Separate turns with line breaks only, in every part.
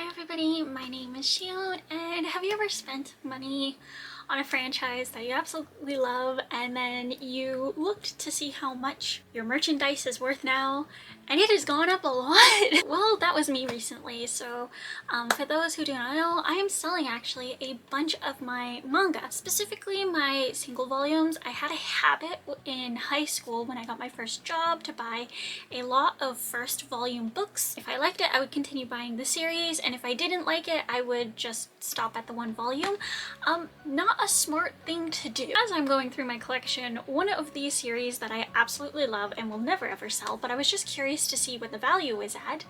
Hi everybody, my name is Shion, and have you ever spent money on a franchise that you absolutely love and then you looked to see how much your merchandise is worth now and it has gone up a lot? Well, that was me recently. So for those who do not know, I am selling actually a bunch of my manga, specifically my single volumes. I had a habit in high school when I got my first job to buy a lot of first volume books. If I liked it, I would continue buying the series, and if I didn't like it, I would just stop at the one volume. Not a smart thing to do. As I'm going through my collection, one of these series that I absolutely love and will never ever sell, but I was just curious to see what the value is at,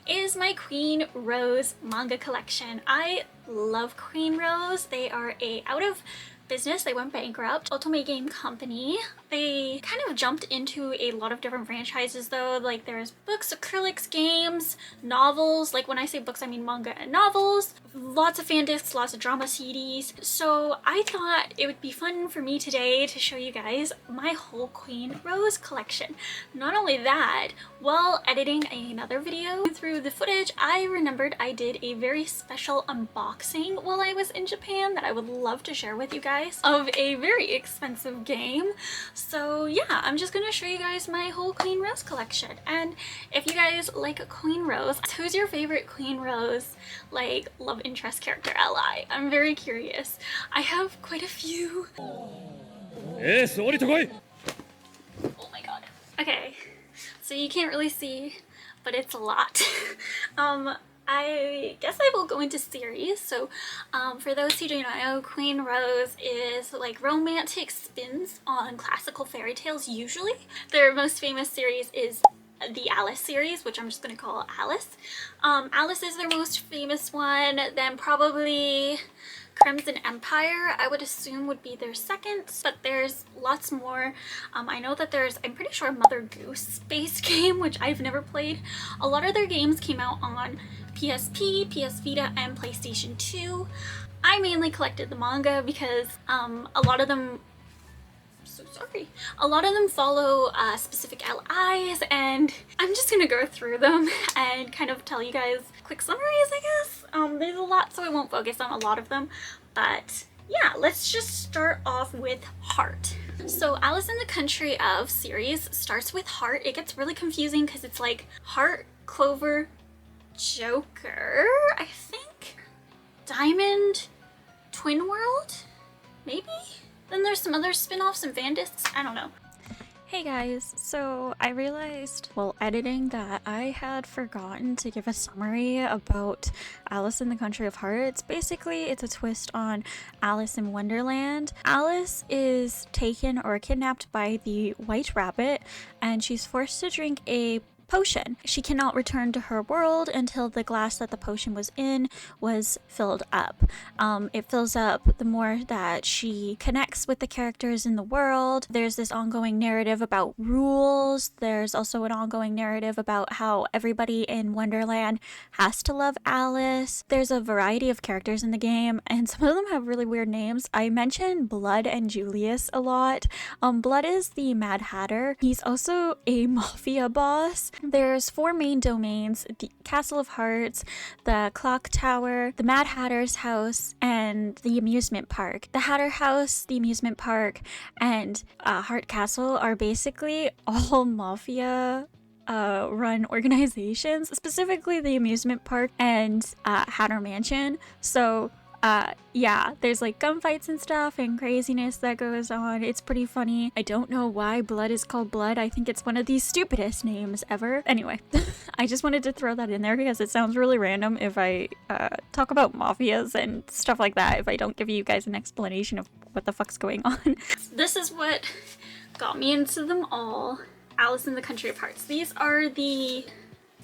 is my QuinRose manga collection. I love QuinRose. They are out of business. They went bankrupt. Otome game company. They kind of jumped into a lot of different franchises though. Like there's books, acrylics, games, novels. Like when I say books, I mean manga and novels. Lots of fan discs, lots of drama CDs. So I thought it would be fun for me today to show you guys my whole QuinRose collection. Not only that, while editing another video through the footage, I remembered I did a very special unboxing while I was in Japan that I would love to share with you guys of a very expensive game. So yeah, I'm just gonna show you guys my whole QuinRose collection. And if you guys like QuinRose, who's your favorite QuinRose like love interest character ally? I'm very curious. I have quite a few. Oh my god. Okay, so you can't really see, but it's a lot. I guess I will go into series. So for those who do not know, QuinRose is like romantic spins on classical fairy tales usually. Their most famous series is the Alice series, which I'm just going to call Alice. Alice is their most famous one, then probably Crimson Empire, I would assume, would be their second, but there's lots more. I know that there's, I'm pretty sure, Mother Goose based game, which I've never played. A lot of their games came out on PSP, PS Vita, and PlayStation 2. I mainly collected the manga because a lot of them, a lot of them follow specific LIs, and I'm just gonna go through them and kind of tell you guys quick summaries, I guess. There's a lot, so I won't focus on a lot of them, but yeah, let's just start off with Heart. So Alice in the Country of series starts with Heart. It gets really confusing because it's like Heart, Clover, Joker, I think, Diamond, Twin World, maybe? Then there's some other spin-offs and fan discs, I don't know. Hey guys, so I realized while editing that I had forgotten to give a summary about Alice in the Country of Hearts. Basically, it's a twist on Alice in Wonderland. Alice is taken or kidnapped by the White Rabbit, and she's forced to drink a potion. She cannot return to her world until the glass that the potion was in was filled up. It fills up the more that she connects with the characters in the world. There's this ongoing narrative about rules. There's also an ongoing narrative about how everybody in Wonderland has to love Alice. There's a variety of characters in the game, and some of them have really weird names. I mentioned Blood and Julius a lot. Blood is the Mad Hatter. He's also a mafia boss. There's 4 main domains: the Castle of Hearts, the Clock Tower, the Mad Hatter's house, and the amusement park. The Hatter House, the amusement park, and Heart Castle are basically all mafia run organizations, specifically the amusement park and Hatter Mansion. So yeah, there's like gunfights and stuff and craziness that goes on. It's pretty funny. I don't know why Blood is called Blood. I think it's one of the stupidest names ever. Anyway, I just wanted to throw that in there because it sounds really random if I talk about mafias and stuff like that, if I don't give you guys an explanation of what the fuck's going on. This is what got me into them all. Alice in the Country of Hearts. These are the,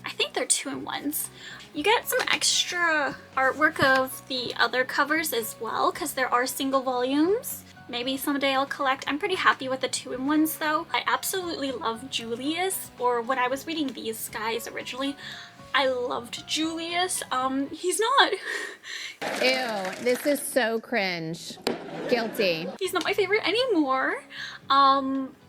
I think they're 2-in-1s. You get some extra artwork of the other covers as well, because there are single volumes. Maybe someday I'll collect. I'm pretty happy with the 2-in-1s though. I absolutely love Julius, or when I was reading these guys originally, I loved Julius. He's not.
Ew, this is so cringe. Guilty.
He's not my favorite anymore.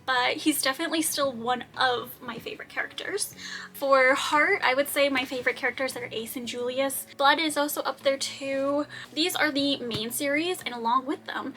but he's definitely still one of my favorite characters. For Heart, I would say my favorite characters are Ace and Julius. Blood is also up there too. These are the main series, and along with them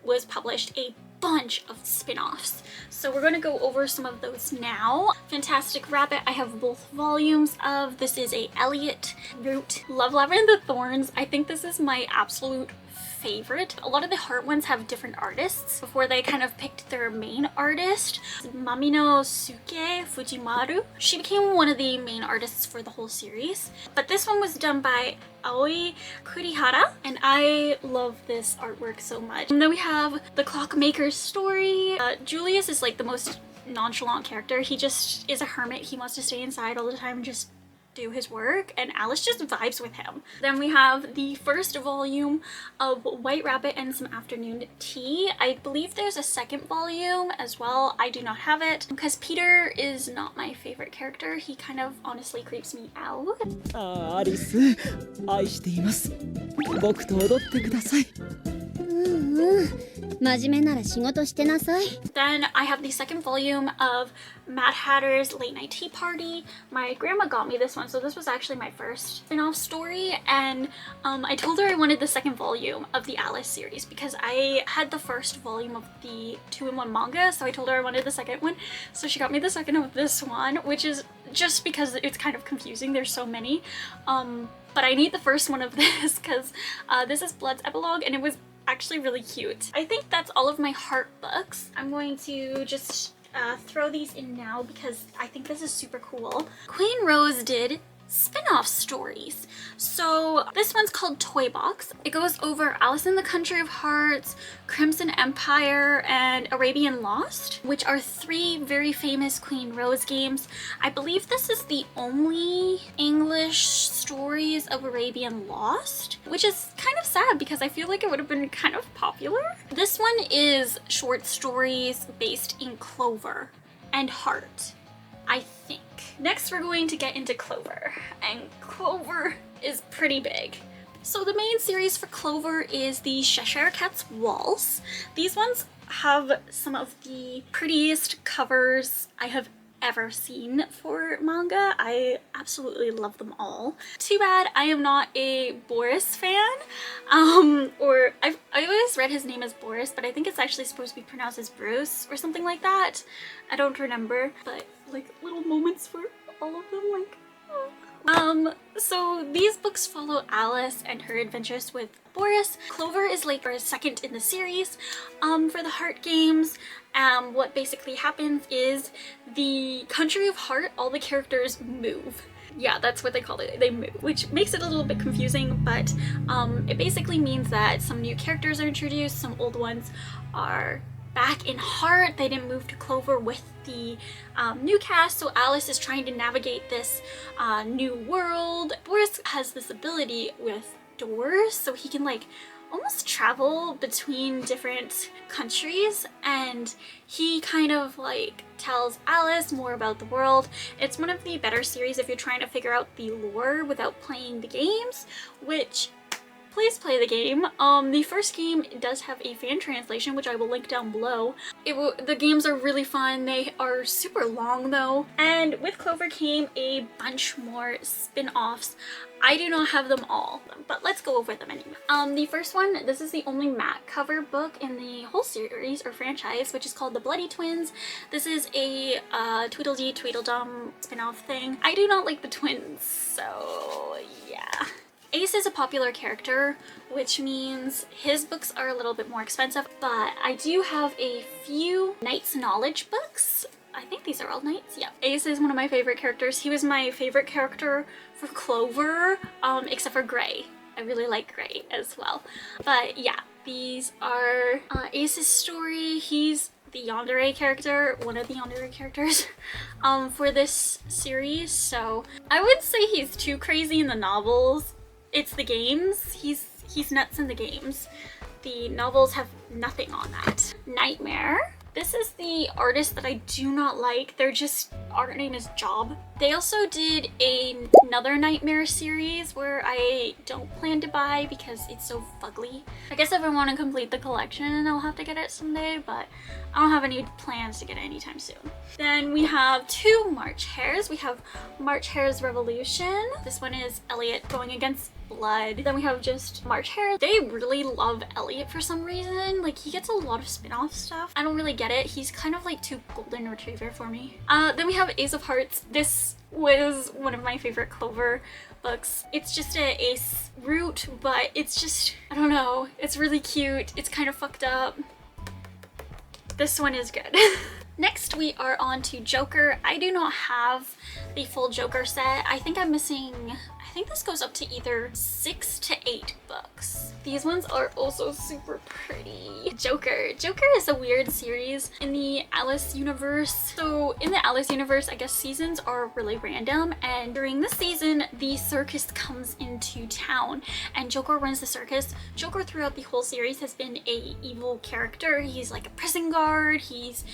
was published a bunch of spin-offs. So we're going to go over some of those now. Fantastic Rabbit, I have both volumes of. This is a Elliot Root. Love Labyrinth of Thorns, I think this is my absolute favorite. A lot of the Heart ones have different artists before they kind of picked their main artist. Mamino Suke Fujimaru. She became one of the main artists for the whole series. But this one was done by Aoi Kurihara, and I love this artwork so much. And then we have the Clockmaker's Story. Julius is like the most nonchalant character. He just is a hermit. He wants to stay inside all the time and just do his work, and Alice just vibes with him. Then we have the first volume of White Rabbit and Some Afternoon Tea. I believe there's a second volume as well. I do not have it because Peter is not my favorite character. He kind of honestly creeps me out.
アリス、愛しています。僕と踊ってください。
真面目なら仕事してなさい。
Then I have the second volume of Mad Hatter's Late Night Tea Party. My grandma got me this one, so this was actually my first spin-off story, and I told her I wanted the second volume of the Alice series because I had the first volume of the 2-in-1 manga, so I told her I wanted the second one. So she got me the second of this one, which is just because it's kind of confusing. There's so many. But I need the first one of this because this is Blood's epilogue, and it was actually really cute. I think that's all of my Heart books. I'm going to just throw these in now because I think this is super cool. QuinRose did spin-off stories. So this one's called Toy Box. It goes over Alice in the Country of Hearts, Crimson Empire, and Arabian Lost, which are 3 very famous QuinRose games. I believe this is the only English stories of Arabian Lost, which is kind of sad because I feel like it would have been kind of popular. This one is short stories based in Clover and Heart, I think. Next, we're going to get into Clover, and Clover is pretty big. So the main series for Clover is the Cheshire Cat's Waltz. These ones have some of the prettiest covers I have ever seen for manga. I absolutely love them all. Too bad I am not a Boris fan. Or I always read his name as Boris, but I think it's actually supposed to be pronounced as Bruce or something like that. I don't remember, but like little moments for all of them, like so these books follow Alice and her adventures with Boris. Clover is like our second in the series. For the Heart games, what basically happens is the Country of Heart, all the characters move. Yeah, that's what they call it. They move, which makes it a little bit confusing, but it basically means that some new characters are introduced, some old ones are back in Heart. They didn't move to Clover with the new cast, so Alice is trying to navigate this new world. Boris has this ability with doors, so he can like almost travel between different countries, and he kind of like tells Alice more about the world. It's one of the better series if you're trying to figure out the lore without playing the games, which please play the game. The first game does have a fan translation, which I will link down below. The games are really fun. They are super long though. And with Clover came a bunch more spin-offs. I do not have them all, but let's go over them anyway. The first one, this is the only matte cover book in the whole series or franchise, which is called The Bloody Twins. This is a Tweedledee Tweedledum spin-off thing. I do not like the twins, so yeah. Ace is a popular character, which means his books are a little bit more expensive, but I do have a few Knight's Knowledge books. I think these are all knights. Yeah. Ace is one of my favorite characters. He was my favorite character for Clover, except for Gray. I really like Gray as well. But yeah, these are Ace's story. He's the yandere character, one of the yandere characters for this series. So I would say he's too crazy in the novels. It's the games. He's nuts in the games. The novels have nothing on that. Nightmare. This is the artist that I do not like. Their art name is Job. They also did another Nightmare series where I don't plan to buy because it's so fugly. I guess if I want to complete the collection, I'll have to get it someday, but I don't have any plans to get it anytime soon. Then we have two March Hares. We have March Hare's Revolution. This one is Elliot going against Blood. Then we have just March Hare. They really love Elliot for some reason. Like, he gets a lot of spin-off stuff. I don't really get it. He's kind of like too golden retriever for me. Then we have Ace of Hearts. This was one of my favorite Clover books. It's just a ace root, but it's just, I don't know. It's really cute. It's kind of fucked up. This one is good. Next, we are on to Joker. I do not have the full Joker set. I think I'm missing, I think this goes up to either 6 to 8 books. These ones are also super pretty. Joker. Joker is a weird series in the Alice universe. So in the Alice universe, I guess seasons are really random, and during this season, the circus comes into town and Joker runs the circus. Joker throughout the whole series has been a evil character. He's like a prison guard. He's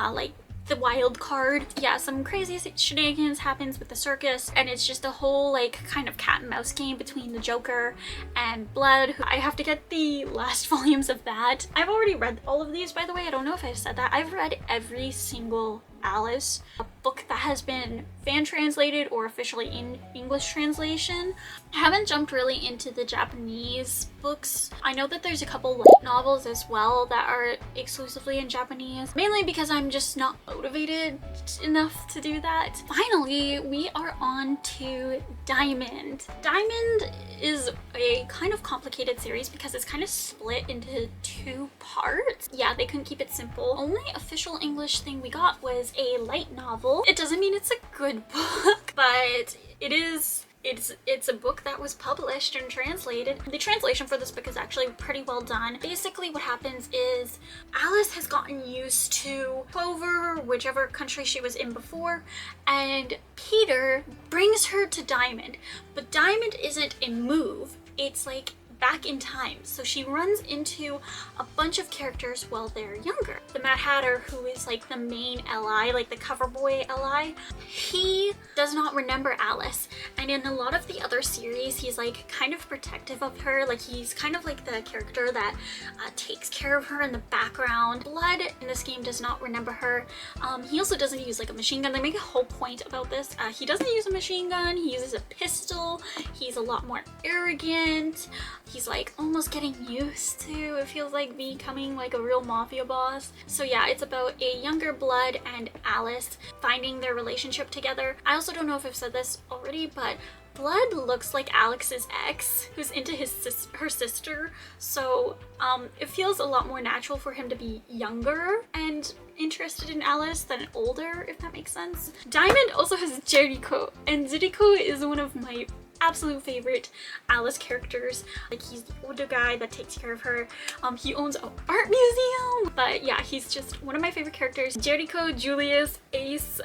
like the wild card. Yeah, some crazy shenanigans happens with the circus, and it's just a whole like kind of cat and mouse game between the Joker and Blood. I have to get the last volumes of that. I've already read all of these, by the way. I don't know if I've said that. I've read every single Alice book that has been fan translated or officially in English translation. I haven't jumped really into the Japanese books. I know that there's a couple light novels as well that are exclusively in Japanese, mainly because I'm just not motivated enough to do that. Finally, we are on to Diamond. Diamond is a kind of complicated series because it's kind of split into 2 parts. Yeah, they couldn't keep it simple. Only official English thing we got was a light novel. It doesn't mean it's a good book, but it is. It's a book that was published and translated. The translation for this book is actually pretty well done. Basically what happens is Alice has gotten used to Clover, whichever country she was in before, and Peter brings her to Diamond. But Diamond isn't a move, it's like back in time. So she runs into a bunch of characters while they're younger. The Mad Hatter, who is like the main ally, like the cover boy ally, he does not remember Alice. And in a lot of the other series, he's like kind of protective of her. Like, he's kind of like the character that takes care of her in the background. Blood in this game does not remember her. He also doesn't use like a machine gun. They make a whole point about this. He doesn't use a machine gun. He uses a pistol. He's a lot more arrogant. He's like almost getting used to, it feels like, becoming like a real mafia boss. So yeah, it's about a younger Blood and Alice finding their relationship together. I also don't know if I've said this already, but Blood looks like Alex's ex, who's into her sister. So it feels a lot more natural for him to be younger and interested in Alice than older, if that makes sense. Diamond also has Jericho, and Jericho is one of my absolute favorite Alice characters. Like, he's the older guy that takes care of her. He owns an art museum, but yeah, he's just one of my favorite characters. Jericho, Julius, Ace,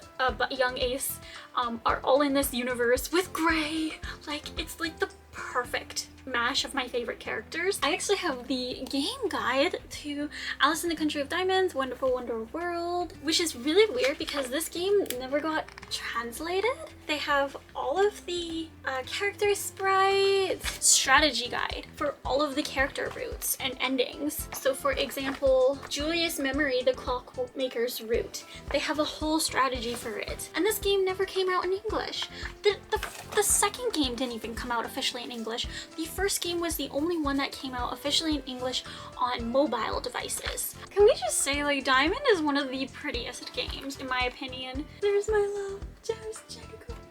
young Ace, are all in this universe with Gray. Like, it's like the perfect mash of my favorite characters. I actually have the game guide to Alice in the Country of Diamonds, Wonderful Wonder World, which is really weird because this game never got translated. They have all of the character sprites, strategy guide for all of the character routes and endings. So for example, Julius Memory, the Clockmaker's route, they have a whole strategy for it. And this game never came out in English. The second game didn't even come out officially in English. The first game was the only one that came out officially in English on mobile devices. Can we just say, like, Diamond is one of the prettiest games, in my opinion. There's my love,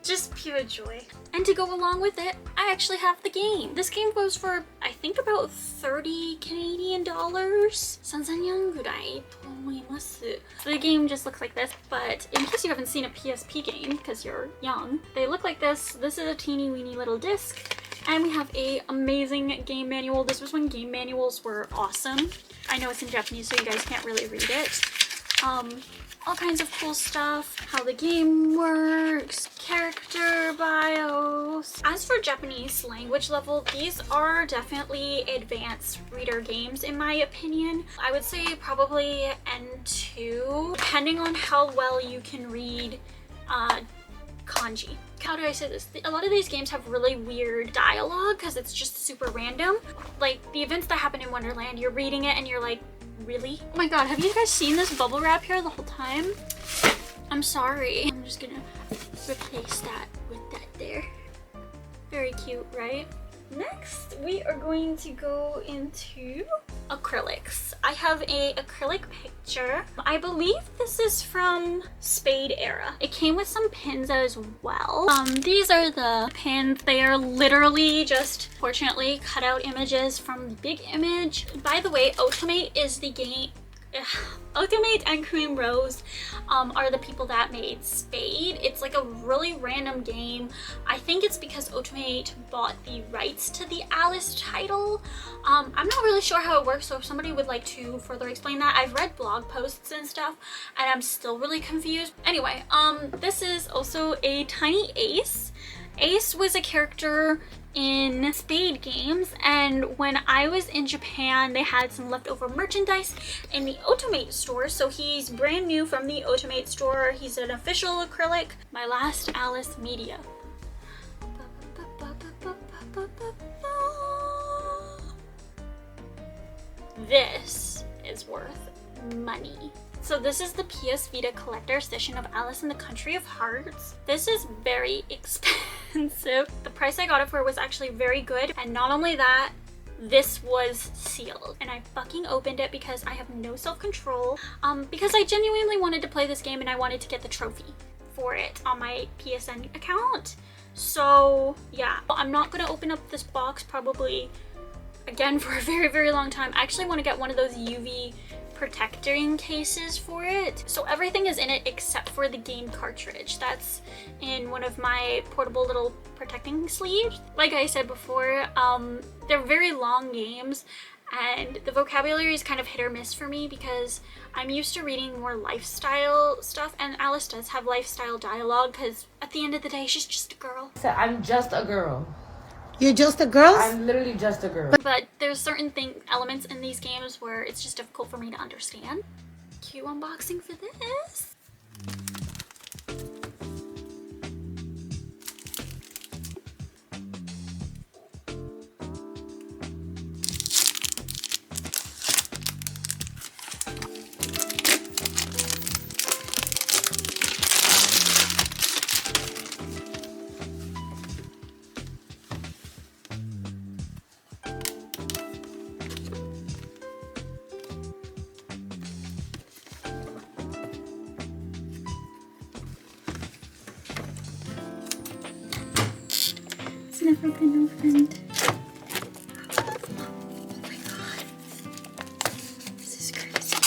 just pure joy. And to go along with it, I actually have the game. This game goes for, I think, about 30 Canadian dollars. The game just looks like this, but in case you haven't seen a PSP game, because you're young, they look like this. This is a teeny weeny little disc. And we have a amazing game manual. This was when game manuals were awesome. I know it's in Japanese, so you guys can't really read it. all kinds of cool stuff, how the game works, character bios. As for Japanese language level, these are definitely advanced reader games in my opinion. I would say probably N2, depending on how well you can read kanji. How do I say this? A lot of these games have really weird dialogue because it's just super random. Like the events that happen in Wonderland, you're reading it and you're like, really? Oh my god, have you guys seen this bubble wrap here the whole time? I'm sorry. I'm just gonna replace that with that there. Very cute, right? Next, we are going to go into acrylics. I have a acrylic picture. I believe this is from Spade era. It came with some pins as well. These are the pins. They are literally just, fortunately, cut out images from the big image. By the way, Automate is the game. Automate and QuinRose are the people that made Spade. It's like a really random game. I think it's because Automate bought the rights to the Alice title. I'm not really sure how it works, so if somebody would like to further explain that. I've read blog posts and stuff and I'm still really confused. Anyway, this is also a tiny Ace. Ace was a character in Spade games, and when I was in Japan they had some leftover merchandise in the Automate store, so he's brand new from the Automate store. He's an official acrylic. My last Alice media. This is worth money. So this is the PS Vita Collector's Edition of Alice in the Country of Hearts. This is very expensive. The price I got it for was actually very good. And not only that, this was sealed. And I fucking opened it because I have no self-control. Because I genuinely wanted to play this game and I wanted to get the trophy for it on my PSN account. So yeah, I'm not gonna open up this box probably again for a very, very long time. I actually want to get one of those UV protecting cases for it. So everything is in it except for the game cartridge. That's in one of my portable little protecting sleeves. Like I said before, they're very long games and the vocabulary is kind of hit or miss for me because I'm used to reading more lifestyle stuff, and Alice does have lifestyle dialogue because at the end of the day she's just a girl.
So I'm just a girl.
You're just a girl?
I'm literally just a girl.
But there's certain elements in these games where it's just difficult for me to understand. Cute unboxing for this. Never been opened. Oh my god. This is crazy.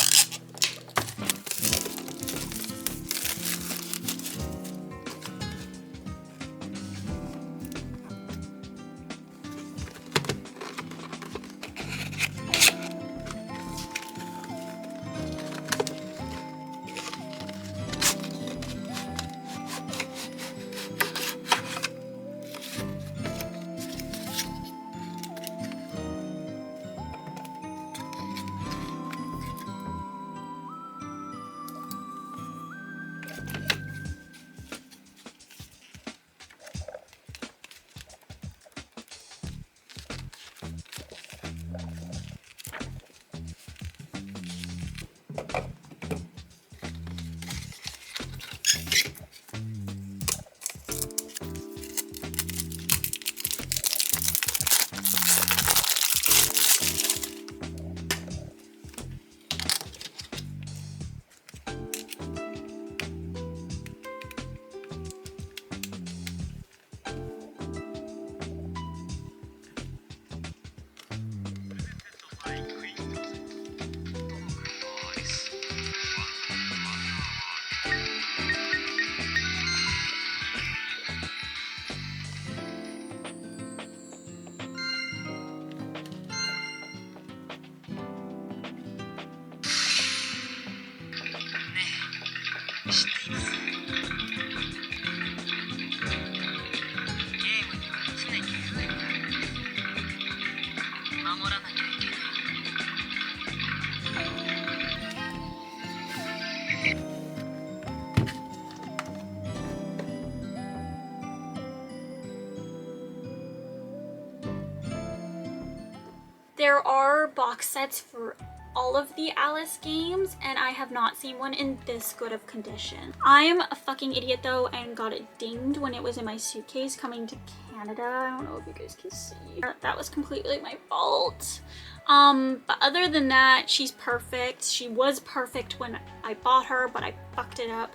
There are box sets for all of the Alice games, and I have not seen one in this good of condition. I'm a fucking idiot though and got it dinged when it was in my suitcase coming to Canada. I don't know if you guys can see. That was completely my fault. But other than that, she's perfect. She was perfect when I bought her, but I fucked it up.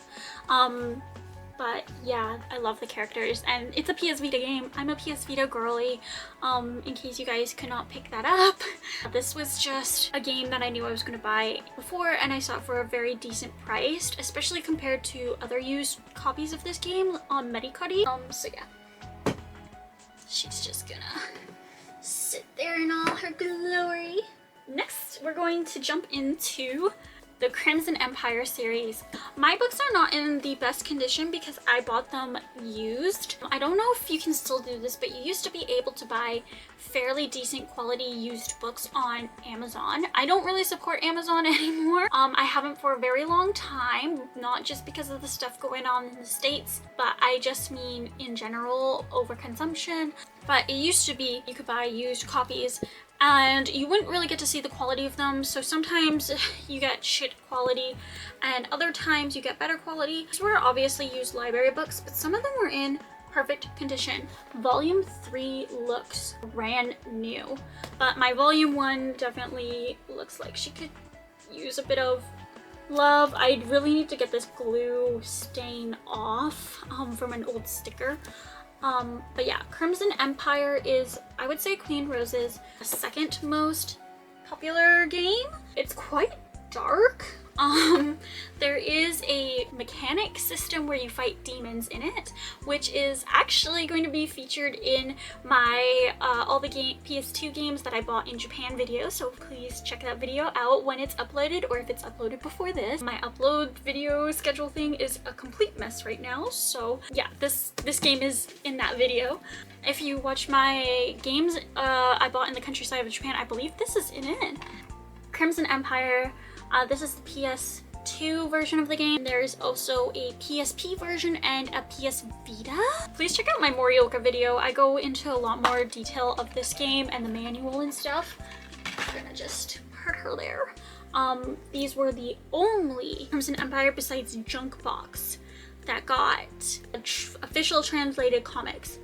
But yeah, I love the characters, and it's a PS Vita game. I'm a PS Vita girly, in case you guys could not pick that up. This was just a game that I knew I was going to buy before, and I saw it for a very decent price, especially compared to other used copies of this game on Medicuddy. So yeah, she's just gonna sit there in all her glory. Next, we're going to jump into the Crimson Empire series. My books are not in the best condition because I bought them used. I don't know if you can still do this, but you used to be able to buy fairly decent quality used books on Amazon. I don't really support Amazon anymore. I haven't for a very long time, not just because of the stuff going on in the States, but I just mean in general, overconsumption. But it used to be you could buy used copies and you wouldn't really get to see the quality of them, so sometimes you get shit quality and other times you get better quality. These were obviously used library books, but some of them were in perfect condition. Volume 3 looks brand new, but my volume 1 definitely looks like she could use a bit of love. I really need to get this glue stain off from an old sticker. But yeah, Crimson Empire is, I would say, QuinRose's second most popular game. It's quite dark. There is a mechanic system where you fight demons in it, which is actually going to be featured in my all the PS2 games that I bought in Japan video, so please check that video out when it's uploaded, or if it's uploaded before this. My upload video schedule thing is a complete mess right now, so yeah, this game is in that video. If you watch my games I bought in the countryside of Japan, I believe this is in it. Crimson Empire. This is the PS2 version of the game. There's also a PSP version and a PS Vita. Please check out my Morioka video. I go into a lot more detail of this game and the manual and stuff. I'm gonna just put her there. These were the only Crimson Empire besides Junk Box that got official translated comics,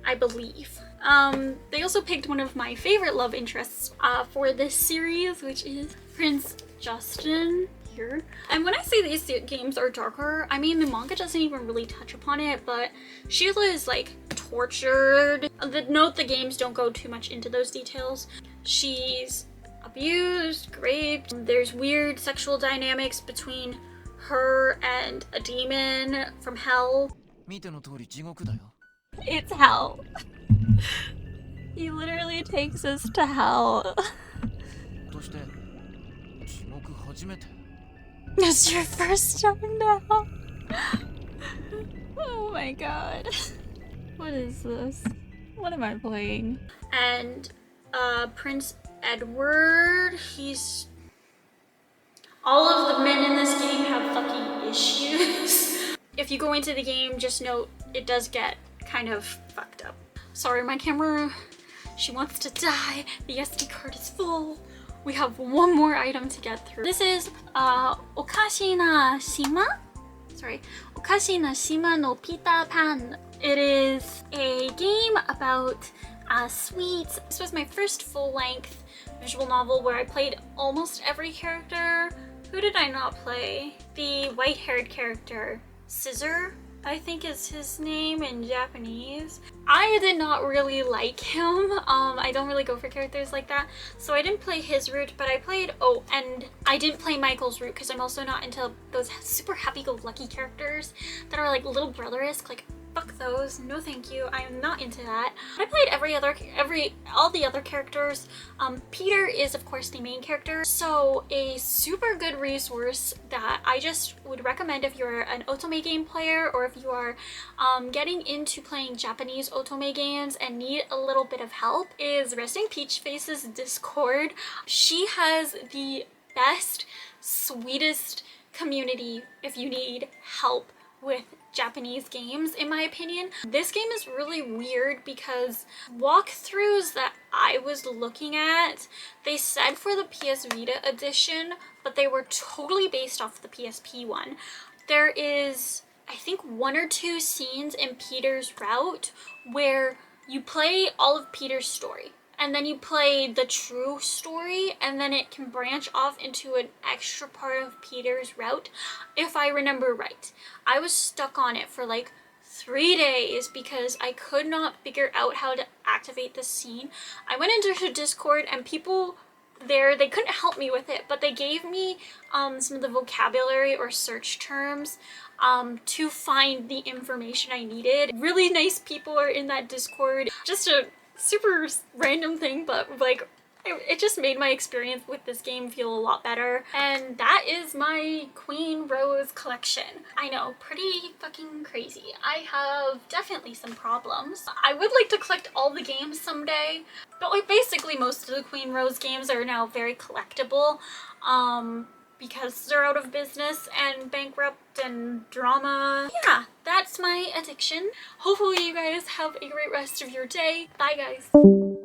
I believe. They also picked one of my favorite love interests for this series, which is Prince Justin here. And when I say these games are darker, I mean the manga doesn't even really touch upon it, but Sheila is like tortured. Note the games don't go too much into those details. She's abused, raped. There's weird sexual dynamics between her and a demon from hell. It's hell. He literally takes us to hell. It's your first time now. Oh my god. What is this? What am I playing? And Prince Edward, he's... All of the men in this game have fucking issues. If you go into the game, just note it does get kind of fucked up. Sorry, my camera, she wants to die. The SD card is full. We have one more item to get through. This is Okashina Shima? Sorry, Okashina Shima no Peter Pan. It is a game about sweets. This was my first full-length visual novel where I played almost every character. Who did I not play? The white-haired character, Scissor, I think is his name in Japanese. I did not really like him. I don't really go for characters like that, so I didn't play his route, but I played, and I didn't play Michael's route because I'm also not into those super happy-go-lucky characters that are like little brother-esque, like fuck those, no thank you, I am not into that. I played all the other characters. Peter is of course the main character, so a super good resource that I just would recommend if you're an otome game player, or if you are getting into playing Japanese otome games and need a little bit of help, is Resting Peach Face's Discord. She has the best, sweetest community if you need help with Japanese games in my opinion. This game is really weird because walkthroughs that I was looking at, they said for the PS Vita edition, but they were totally based off the PSP one. There is, I think, 1 or 2 scenes in Peter's route where you play all of Peter's story and then you play the true story, and then it can branch off into an extra part of Peter's route, if I remember right. I was stuck on it for like 3 days because I could not figure out how to activate this scene. I went into Discord and people there, they couldn't help me with it, but they gave me some of the vocabulary or search terms to find the information I needed. Really nice people are in that Discord. Just a super random thing, but like it just made my experience with this game feel a lot better. And that is my QuinRose collection. I know, pretty fucking crazy. I have definitely some problems. I would like to collect all the games someday, but like basically most of the QuinRose games are now very collectible because they're out of business and bankrupt and drama. Yeah, that's my addiction. Hopefully you guys have a great rest of your day. Bye guys.